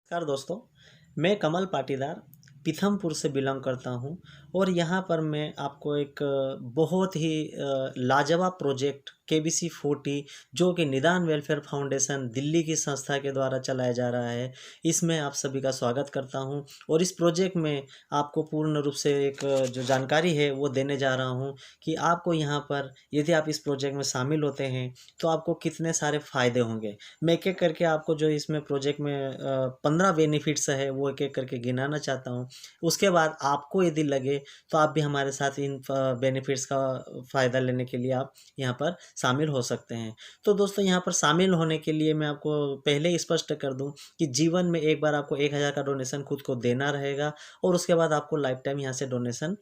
नमस्कार दोस्तों। मैं कमल पाटीदार पीथमपुर से बिलोंग करता हूं और यहां पर मैं आपको एक बहुत ही लाजवाब प्रोजेक्ट KBC40 जो कि निदान वेलफेयर फाउंडेशन दिल्ली की संस्था के द्वारा चलाया जा रहा है, इसमें आप सभी का स्वागत करता हूं। और इस प्रोजेक्ट में आपको पूर्ण रूप से एक जो जानकारी है वो देने जा रहा हूं कि आपको यहां पर यदि आप इस प्रोजेक्ट में शामिल होते हैं तो आपको कितने सारे फ़ायदे होंगे। मैं एक एक करके आपको जो इसमें प्रोजेक्ट में 15 बेनिफिट्स है वो एक एक करके गिनाना चाहता हूँ। उसके बाद आपको यदि लगे तो आप भी हमारे साथ इन बेनिफिट्स का फ़ायदा लेने के लिए आप यहाँ पर शामिल हो सकते हैं। तो दोस्तों, यहाँ पर शामिल होने के लिए मैं आपको पहले ही स्पष्ट कर दूं कि जीवन में एक बार आपको 1000 का डोनेशन खुद को देना रहेगा और उसके बाद आपको लाइफ टाइम यहाँ से डोनेशन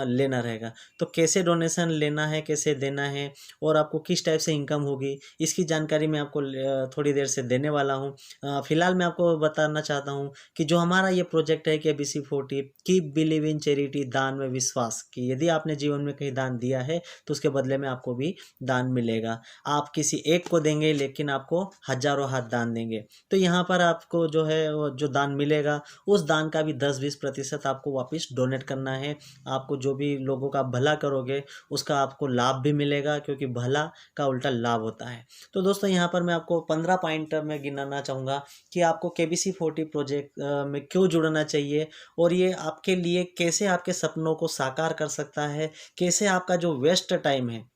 लेना रहेगा। तो कैसे डोनेशन लेना है, कैसे देना है और आपको किस टाइप से इनकम होगी, इसकी जानकारी मैं आपको थोड़ी देर से देने वाला हूँ। फिलहाल मैं आपको बताना चाहता हूँ कि जो हमारा ये प्रोजेक्ट है KBC40 keep believe in charity, दान में विश्वास, कि यदि आपने जीवन में कहीं दान दिया है तो उसके बदले में आपको भी दान मिलेगा। आप किसी एक को देंगे लेकिन आपको हजारों हाथ दान देंगे। तो यहाँ पर आपको जो है वो जो दान मिलेगा उस दान का भी 10-20% आपको वापस डोनेट करना है। आपको जो भी लोगों का भला करोगे उसका आपको लाभ भी मिलेगा, क्योंकि भला का उल्टा लाभ होता है। तो दोस्तों, यहाँ पर मैं आपको 15 पॉइंट में गिनाना चाहूँगा कि आपको KBC40 प्रोजेक्ट में क्यों जुड़ना चाहिए और ये आपके लिए कैसे आपके सपनों को साकार कर सकता है, कैसे आपका जो वेस्ट टाइम है।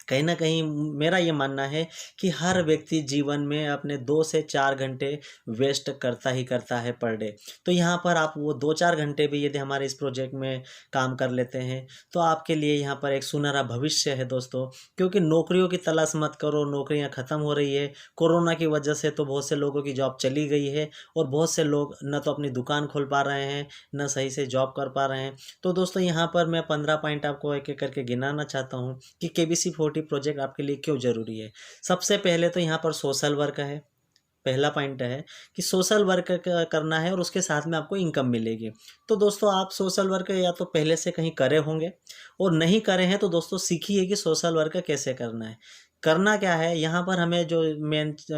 कहीं न कहीं मेरा ये मानना है कि हर व्यक्ति जीवन में अपने 2 से 4 घंटे वेस्ट करता ही करता है पर डे। तो यहाँ पर आप वो 2-4 घंटे भी यदि हमारे इस प्रोजेक्ट में काम कर लेते हैं तो आपके लिए यहाँ पर एक सुनहरा भविष्य है दोस्तों। क्योंकि नौकरियों की तलाश मत करो, नौकरियाँ ख़त्म हो रही है। कोरोना की वजह से तो बहुत से लोगों की जॉब चली गई है और बहुत से लोग न तो अपनी दुकान खोल पा रहे हैं, न सही से जॉब कर पा रहे हैं। तो दोस्तों, यहाँ पर मैं 15 पॉइंट आपको एक-एक करके गिनाना चाहता हूँ कि KBC40 प्रोजेक्ट आपके लिए क्यों ज़रूरी है। सबसे पहले तो यहाँ पर सोशल वर्क है। पहला पॉइंट है कि सोशल वर्क करना है और उसके साथ में आपको इनकम मिलेगी। तो दोस्तों, आप सोशल वर्क या तो पहले से कहीं करे होंगे और नहीं करे हैं तो दोस्तों सीखिए कि सोशल वर्क कैसे करना है। करना क्या है, यहाँ पर हमें जो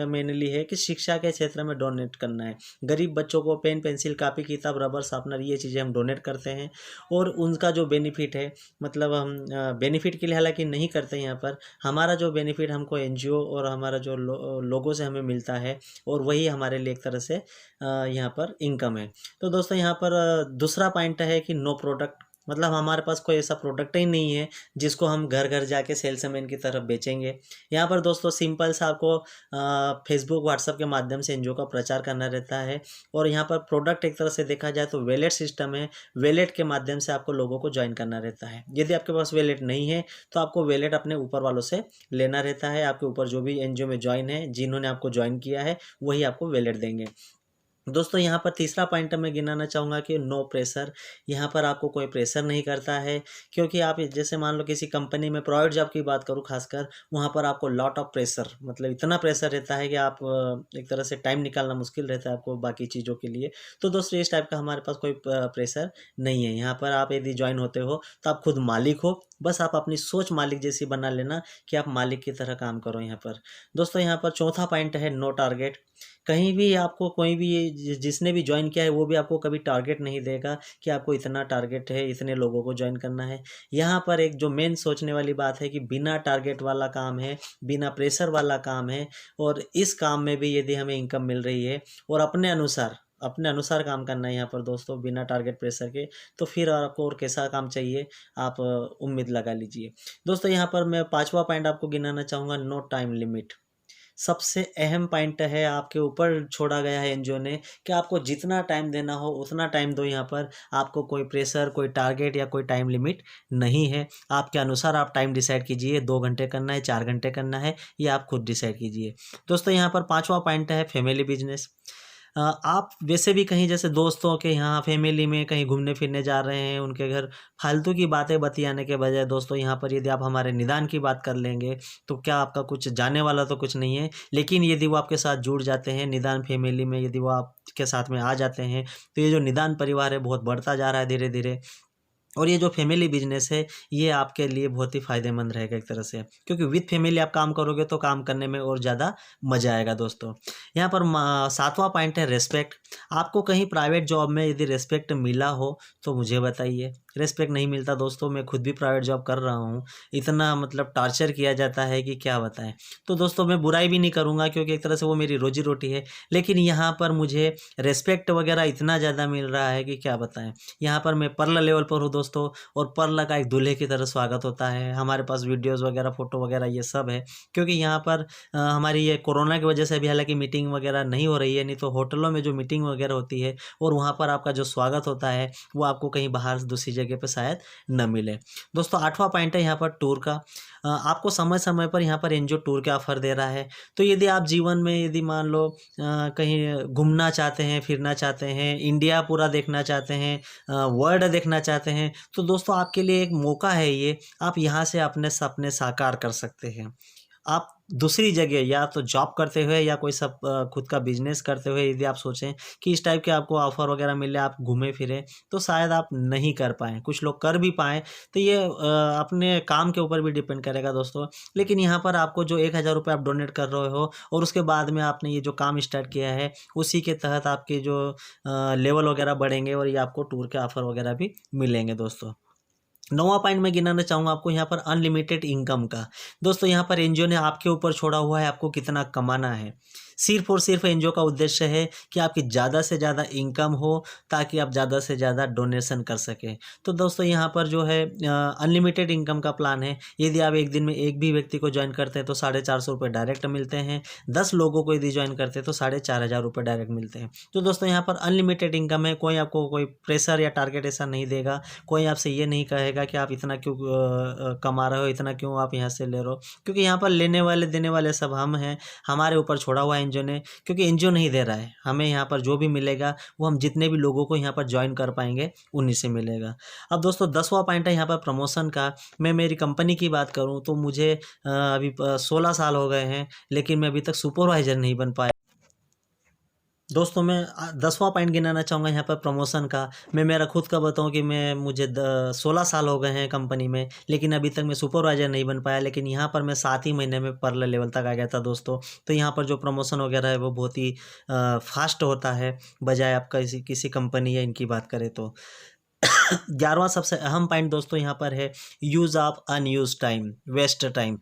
मेनली है कि शिक्षा के क्षेत्र में डोनेट करना है। गरीब बच्चों को पेन, पेंसिल, कापी, किताब, रबर, शार्पनर, ये चीज़ें हम डोनेट करते हैं और उनका जो बेनिफिट है, मतलब हम बेनिफिट के लिए हालांकि नहीं करते यहाँ पर। हमारा जो बेनिफिट हमको NGO और हमारा जो लोगों से हमें मिलता है और वही हमारे लिए एक तरह से यहाँ पर इनकम है। तो दोस्तों, यहाँ पर दूसरा पॉइंट है कि नो प्रोडक्ट, मतलब हमारे पास कोई ऐसा प्रोडक्ट ही नहीं है जिसको हम घर घर जाके सेल्समैन की तरफ बेचेंगे। यहाँ पर दोस्तों सिंपल सा आपको फेसबुक, व्हाट्सएप के माध्यम से NGO का प्रचार करना रहता है। और यहाँ पर प्रोडक्ट एक तरह से देखा जाए तो वैलेट सिस्टम है। वैलेट के माध्यम से आपको लोगों को ज्वाइन करना रहता है। यदि आपके पास वैलेट नहीं है तो आपको वैलेट अपने ऊपर वालों से लेना रहता है। आपके ऊपर जो भी NGO में ज्वाइन है, जिन्होंने आपको ज्वाइन किया है, वही आपको वैलेट देंगे। दोस्तों, यहाँ पर तीसरा पॉइंट मैं गिनाना चाहूँगा कि नो प्रेशर। यहाँ पर आपको कोई प्रेशर नहीं करता है, क्योंकि आप जैसे मान लो किसी कंपनी में प्राइवेट जॉब की बात करूँ खासकर, वहाँ पर आपको लॉट ऑफ प्रेशर, मतलब इतना प्रेशर रहता है कि आप एक तरह से टाइम निकालना मुश्किल रहता है आपको बाकी चीज़ों के लिए। तो दोस्तों, इस टाइप का हमारे पास कोई प्रेशर नहीं है। यहाँ पर आप यदि ज्वाइन होते हो तो आप खुद मालिक हो, बस आप अपनी सोच मालिक जैसी बना लेना कि आप मालिक की तरह काम करो यहाँ पर। दोस्तों, यहाँ पर चौथा पॉइंट है नो टारगेट। कहीं भी आपको कोई भी जिसने भी ज्वाइन किया है वो भी आपको कभी टारगेट नहीं देगा कि आपको इतना टारगेट है, इतने लोगों को ज्वाइन करना है। यहाँ पर एक जो मेन सोचने वाली बात है कि बिना टारगेट वाला काम है, बिना प्रेशर वाला काम है और इस काम में भी यदि हमें इनकम मिल रही है और अपने अनुसार काम करना है यहाँ पर दोस्तों, बिना टारगेट प्रेशर के, तो फिर आपको और कैसा काम चाहिए, आप उम्मीद लगा लीजिए। दोस्तों, यहाँ पर मैं पांचवा पॉइंट आपको गिनाना चाहूँगा, नो टाइम लिमिट। सबसे अहम पॉइंट है, आपके ऊपर छोड़ा गया है NGO ने कि आपको जितना टाइम देना हो उतना टाइम दो। यहाँ पर आपको कोई प्रेशर, कोई टारगेट या कोई टाइम लिमिट नहीं है। आपके अनुसार आप टाइम डिसाइड कीजिए, 2 घंटे करना है, 4 घंटे करना है, ये आप खुद डिसाइड कीजिए। दोस्तों, यहाँ पर पांचवा पॉइंट है फैमिली बिजनेस। आप वैसे भी कहीं जैसे दोस्तों के यहाँ फैमिली में कहीं घूमने फिरने जा रहे हैं, उनके घर फालतू की बातें बतियाने के बजाय दोस्तों, यहाँ पर यदि आप हमारे निदान की बात कर लेंगे तो क्या आपका कुछ जाने वाला तो कुछ नहीं है। लेकिन यदि वो आपके साथ जुड़ जाते हैं निदान फैमिली में, यदि वो आपके साथ में आ जाते हैं, तो ये जो निदान परिवार है बहुत बढ़ता जा रहा है धीरे धीरे। और ये जो फैमिली बिजनेस है ये आपके लिए बहुत ही फ़ायदेमंद रहेगा एक तरह से, क्योंकि विद फैमिली आप काम करोगे तो काम करने में और ज़्यादा मज़ा आएगा दोस्तों। यहाँ पर सातवां पॉइंट है रेस्पेक्ट। आपको कहीं प्राइवेट जॉब में यदि रिस्पेक्ट मिला हो तो मुझे बताइए, रिस्पेक्ट नहीं मिलता दोस्तों, मैं खुद भी प्राइवेट जॉब कर रहा हूँ, इतना मतलब टार्चर किया जाता है कि क्या बताएं। तो दोस्तों मैं बुराई भी नहीं करूँगा क्योंकि एक तरह से वो मेरी रोजी रोटी है, लेकिन यहाँ पर मुझे रिस्पेक्ट वगैरह इतना ज़्यादा मिल रहा है कि क्या बताएं। यहाँ पर मैं पर्ल लेवल पर हूँ दोस्तों, और पर्ल का एक दूल्हे की तरह स्वागत होता है, हमारे पास वीडियोज़ वगैरह फ़ोटो वगैरह ये सब है। क्योंकि यहाँ पर हमारी ये कोरोना की वजह से अभी हालांकि मीटिंग वगैरह नहीं हो रही है, नहीं तो होटलों में जो मीटिंग वगैरह होती है और वहाँ पर आपका जो स्वागत होता है वो आपको कहीं बाहर दूसरी जगह पर शायद न मिले। दोस्तों 8वां पॉइंट है यहाँ पर टूर का। आपको समय समय पर यहाँ पर एनजीओ टूर के ऑफर दे रहा है। तो यदि आप जीवन में यदि मान लो कहीं घूमना चाहते हैं, फिरना चाहते हैं, इंडिया पूरा देखना चाहते हैं, वर्ल्ड देखना चाहते हैं, तो दोस्तों आपके लिए एक मौका है ये, आप यहाँ से अपने सपने साकार कर सकते हैं। आप दूसरी जगह या तो जॉब करते हुए या कोई सब खुद का बिजनेस करते हुए यदि आप सोचें कि इस टाइप के आपको ऑफर वगैरह मिले, आप घूमे फिरें, तो शायद आप नहीं कर पाएँ, कुछ लोग कर भी पाएँ। तो ये अपने काम के ऊपर भी डिपेंड करेगा दोस्तों। लेकिन यहाँ पर आपको जो 1000 रुपये आप डोनेट कर रहे हो और उसके बाद में आपने ये जो काम स्टार्ट किया है, उसी के तहत आपके जो लेवल वगैरह बढ़ेंगे और ये आपको टूर के ऑफर वगैरह भी मिलेंगे दोस्तों। 9वां पॉइंट मैं गिनाना चाहूँगा आपको यहाँ पर अनलिमिटेड इनकम का। दोस्तों यहाँ पर एनजीओ ने आपके ऊपर छोड़ा हुआ है आपको कितना कमाना है। सिर्फ़ और सिर्फ़ एनजीओ का उद्देश्य है कि आपकी ज़्यादा से ज़्यादा इनकम हो, ताकि आप ज़्यादा से ज़्यादा डोनेशन कर सकें। तो दोस्तों यहाँ पर जो है अनलिमिटेड इनकम का प्लान है। यदि आप एक दिन में एक भी व्यक्ति को जॉइन करते हैं तो 450 रुपये डायरेक्ट मिलते हैं। 10 लोगों को यदि जॉइन करते हैं तो 4500 रुपये डायरेक्ट मिलते हैं। तो दोस्तों यहाँ पर अनलिमिटेड इनकम है, कोई आपको कोई प्रेशर या टारगेट ऐसा नहीं देगा। कोई आपसे ये नहीं कहेगा कि आप इतना क्यों कमा रहे हो, इतना क्यों आप यहाँ से ले रहे हो, क्योंकि यहाँ पर लेने वाले देने वाले सब हम हैं। हमारे ऊपर छोड़ा हुआ है एनजीओ ने, क्योंकि एनजीओ नहीं दे रहा है हमें, यहाँ पर जो भी मिलेगा वो हम जितने भी लोगों को यहाँ पर ज्वाइन कर पाएंगे उन्हीं से मिलेगा। अब दोस्तों 10वां पॉइंट है यहाँ पर प्रमोशन का। मैं मेरी कंपनी की बात करूँ तो मुझे अभी 16 साल हो गए हैं, लेकिन मैं अभी तक सुपरवाइजर नहीं बन पाया। दोस्तों मैं 10वां पॉइंट गिनाना चाहूँगा यहाँ पर प्रमोशन का। मैं मेरा खुद का बताऊँ कि मुझे 16 साल हो गए हैं कंपनी में, लेकिन अभी तक मैं सुपरवाइजर नहीं बन पाया। लेकिन यहाँ पर मैं 7 ही महीने में पर्ल लेवल तक आ गया था दोस्तों। तो यहाँ पर जो प्रमोशन वगैरह है वो बहुत ही फास्ट होता है, बजाय आप किसी किसी कंपनी या इनकी बात करें तो। 11वां सबसे अहम पॉइंट दोस्तों यहाँ पर है use of unused time, waste time.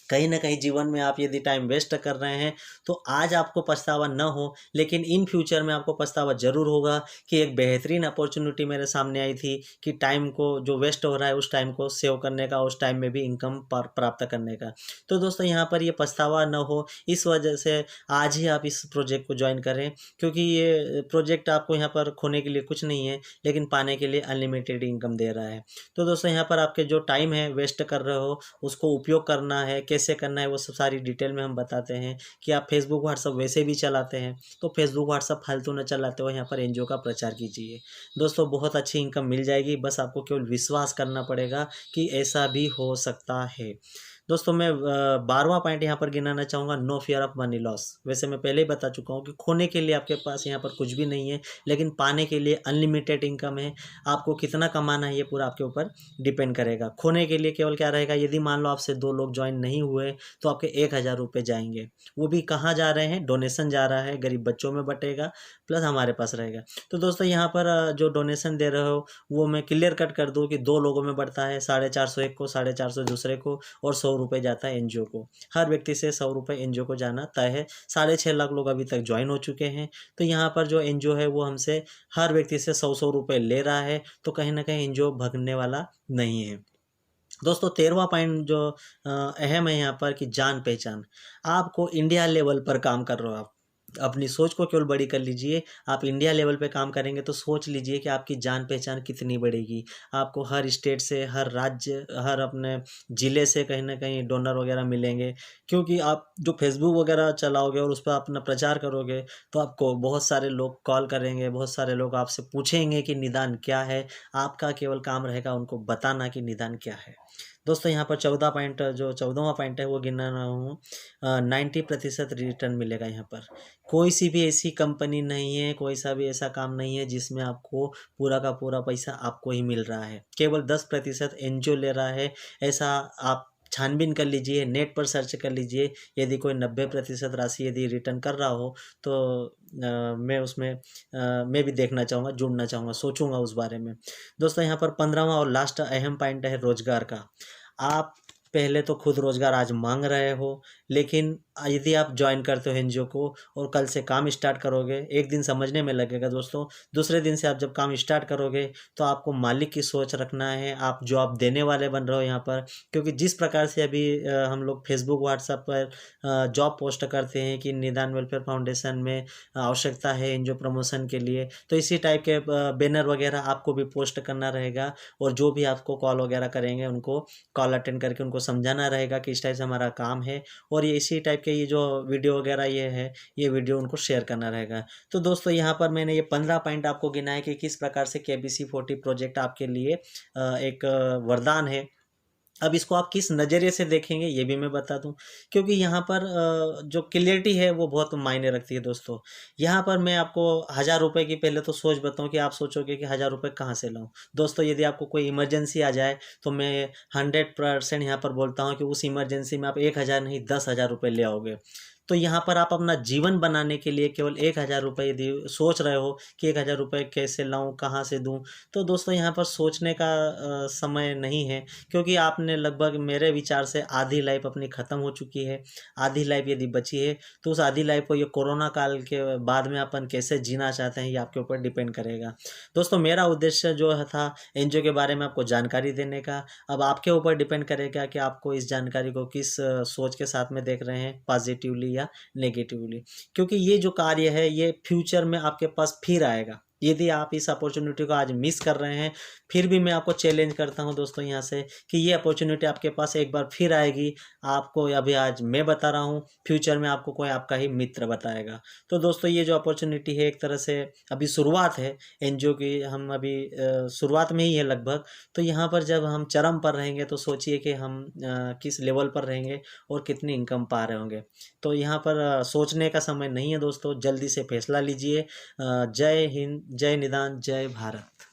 कहीं न कहीं जीवन में आप यदि टाइम वेस्ट कर रहे हैं तो आज आपको पछतावा न हो, लेकिन इन फ्यूचर में आपको पछतावा ज़रूर होगा कि एक बेहतरीन अपॉर्चुनिटी मेरे सामने आई थी कि टाइम को जो वेस्ट हो रहा है उस टाइम को सेव करने का, उस टाइम में भी इनकम प्राप्त करने का। तो दोस्तों यहाँ पर ये पछतावा न हो, इस वजह से आज ही आप इस प्रोजेक्ट को ज्वाइन करें, क्योंकि ये प्रोजेक्ट आपको यहाँ पर खोने के लिए कुछ नहीं है, लेकिन पाने के लिए अनलिमिटेड इनकम दे रहा है। तो दोस्तों यहाँ पर आपके जो टाइम है वेस्ट कर रहे हो उसको उपयोग करना है, कैसे करना है वो सब सारी डिटेल में हम बताते हैं। कि आप फेसबुक व्हाट्सअप वैसे भी चलाते हैं तो फेसबुक व्हाट्सअप फालतू न चलाते हो, यहाँ पर एनजीओ का प्रचार कीजिए दोस्तों, बहुत अच्छी इनकम मिल जाएगी। बस आपको केवल विश्वास करना पड़ेगा कि ऐसा भी हो सकता है। दोस्तों मैं 12वां पॉइंट यहाँ पर गिनाना चाहूँगा, no fear of money loss. वैसे मैं पहले ही बता चुका हूँ कि खोने के लिए आपके पास यहाँ पर कुछ भी नहीं है, लेकिन पाने के लिए अनलिमिटेड इनकम है। आपको कितना कमाना है ये पूरा आपके ऊपर डिपेंड करेगा। खोने के लिए केवल क्या रहेगा, यदि मान लो आपसे 2 लोग ज्वाइन नहीं हुए तो आपके 1000 रुपये जाएंगे। वो भी कहाँ जा रहे हैं, डोनेशन जा रहा है, गरीब बच्चों में बटेगा, प्लस हमारे पास रहेगा। तो दोस्तों यहाँ पर जो डोनेशन दे रहे हो वो मैं क्लियर कट कर दूँ कि 2 लोगों में बढ़ता है, 450 एक को, 450 दूसरे को, और 100 रुपये जाता है एनजीओ को। हर व्यक्ति से 100 रुपये एनजीओ को जाना तय है। 6.5 लाख लोग अभी तक ज्वाइन हो चुके हैं। तो यहाँ पर जो एनजीओ है वो हमसे हर व्यक्ति से 100 रुपये ले रहा है, तो कहीं ना कहीं एनजीओ भगने वाला नहीं है। दोस्तों 13वां पॉइंट जो अहम है यहाँ पर कि जान पहचान। आपको इंडिया लेवल पर काम कर रहे हो, आप अपनी सोच को केवल बड़ी कर लीजिए। आप इंडिया लेवल पे काम करेंगे तो सोच लीजिए कि आपकी जान पहचान कितनी बढ़ेगी। आपको हर स्टेट से, हर राज्य, हर अपने ज़िले से कहीं ना कहीं डोनर वगैरह मिलेंगे, क्योंकि आप जो फेसबुक वगैरह चलाओगे और उस पर अपना प्रचार करोगे तो आपको बहुत सारे लोग कॉल करेंगे, बहुत सारे लोग आपसे पूछेंगे कि निदान क्या है। आपका केवल काम रहेगा उनको बताना कि निदान क्या है। दोस्तों यहाँ पर 14वां पॉइंट है वो गिना रहा हूँ, 90% रिटर्न मिलेगा यहाँ पर। कोई सी भी ऐसी कंपनी नहीं है, कोई सा भी ऐसा काम नहीं है जिसमें आपको पूरा का पूरा पैसा आपको ही मिल रहा है। केवल 10% एनजीओ ले रहा है। ऐसा आप छानबीन कर लीजिए, नेट पर सर्च कर लीजिए। यदि कोई 90% राशि यदि रिटर्न कर रहा हो तो मैं उसमें मैं भी देखना चाहूँगा, जुड़ना चाहूँगा, सोचूंगा उस बारे में। दोस्तों यहाँ पर 15वां और लास्ट अहम पॉइंट है रोजगार का। आप पहले तो खुद रोजगार आज मांग रहे हो, लेकिन यदि आप ज्वाइन करते हो एनजीओ को और कल से काम स्टार्ट करोगे, एक दिन समझने में लगेगा दोस्तों, दूसरे दिन से आप जब काम स्टार्ट करोगे तो आपको मालिक की सोच रखना है, आप जॉब देने वाले बन रहे हो यहाँ पर। क्योंकि जिस प्रकार से अभी हम लोग फेसबुक व्हाट्सएप पर जॉब पोस्ट करते हैं कि निदान वेलफेयर फाउंडेशन में आवश्यकता है एनजीओ प्रमोशन के लिए, तो इसी टाइप के बैनर वगैरह आपको भी पोस्ट करना रहेगा। और जो भी आपको कॉल वगैरह करेंगे उनको कॉल अटेंड करके उनको समझाना रहेगा कि इस टाइप से हमारा काम है, और ये इसी टाइप के ये जो वीडियो वगैरह ये है, ये वीडियो उनको शेयर करना रहेगा। तो दोस्तों यहाँ पर मैंने ये 15 पॉइंट आपको गिनाए कि किस प्रकार से KBC40 प्रोजेक्ट आपके लिए एक वरदान है। अब इसको आप किस नज़रिए से देखेंगे ये भी मैं बता दूं, क्योंकि यहाँ पर जो क्लियरिटी है वो बहुत मायने रखती है दोस्तों। यहाँ पर मैं आपको 1000 रुपये की पहले तो सोच बताऊं कि आप सोचोगे कि 1000 रुपये कहाँ से लाऊं। दोस्तों यदि आपको कोई इमरजेंसी आ जाए तो मैं 100% यहाँ पर बोलता हूँ कि उस इमरजेंसी में आप 1000 नहीं 10,000 रुपये ले आओगे। तो यहाँ पर आप अपना जीवन बनाने के लिए केवल 1000 रुपये यदि सोच रहे हो कि 1000 रुपये कैसे लाऊं, कहाँ से दूं, तो दोस्तों यहाँ पर सोचने का समय नहीं है। क्योंकि आपने लगभग मेरे विचार से आधी लाइफ अपनी ख़त्म हो चुकी है। आधी लाइफ यदि बची है तो उस आधी लाइफ को ये कोरोना काल के बाद में अपन कैसे जीना चाहते हैं ये आपके ऊपर डिपेंड करेगा। दोस्तों मेरा उद्देश्य जो था एनजीओ के बारे में आपको जानकारी देने का। अब आपके ऊपर डिपेंड करेगा कि आपको इस जानकारी को किस सोच के साथ में देख रहे हैं, पॉजिटिवली या नेगेटिवली। क्योंकि ये जो कार्य है ये फ्यूचर में आपके पास फिर आएगा। यदि आप इस अपॉर्चुनिटी को आज मिस कर रहे हैं, फिर भी मैं आपको चैलेंज करता हूं दोस्तों यहाँ से कि ये अपॉर्चुनिटी आपके पास एक बार फिर आएगी। आपको अभी आज मैं बता रहा हूँ, फ्यूचर में आपको कोई आपका ही मित्र बताएगा। तो दोस्तों ये जो अपॉर्चुनिटी है एक तरह से अभी शुरुआत है एनजीओ की, हम अभी शुरुआत में ही है लगभग। तो यहाँ पर जब हम चरम पर रहेंगे तो सोचिए कि हम किस लेवल पर रहेंगे और कितनी इनकम पा रहे होंगे। तो यहाँ पर सोचने का समय नहीं है दोस्तों, जल्दी से फैसला लीजिए। जय हिंद, जय निदान, जय भारत।